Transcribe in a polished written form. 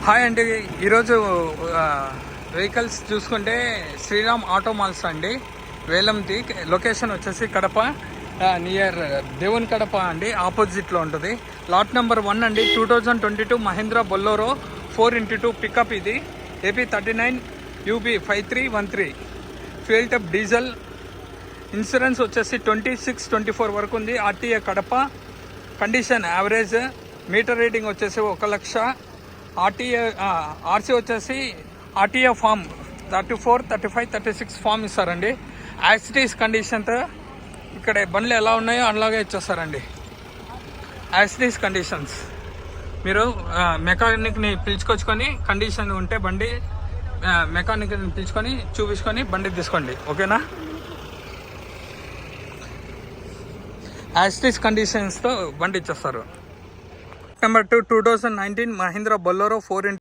Hi అండి. ఈరోజు vehicles చూసుకుంటే శ్రీరామ్ ఆటో మాల్స్ అండి, వేలంది. లొకేషన్ వచ్చేసి కడప, నియర్ దేవుని కడప అండి, ఆపోజిట్లో ఉంటుంది. లాట్ నెంబర్ 1 అండి, 2022 మహీంద్రా బొలోరో 4x2 పికప్. ఇది AP 39 UB 5313 fuel type diesel. Insurance వచ్చేసి 26-24 వరకు ఉంది. RTA Kadapa. Condition average. Meter reading వచ్చేసి 1,00,000. ఆర్సీ వచ్చేసి ఆర్టీఏ ఫామ్ 34, 35, 36 ఫామ్ ఇస్తారండి. యాసిటీస్ కండిషన్తో ఇక్కడ బండ్లు ఎలా ఉన్నాయో అలాగే ఇచ్చేస్తారండి. As it is conditions. మీరు మెకానిక్ని పిలుచుకొచ్చుకొని, కండిషన్ ఉంటే బండి మెకానిక్ని పిలుచుకొని చూపించుకొని బండి తీసుకోండి, ఓకేనా? యాసిటీస్ కండిషన్స్తో బండి ఇచ్చేస్తారు. Number 2 2019 Mahindra Bolero 4x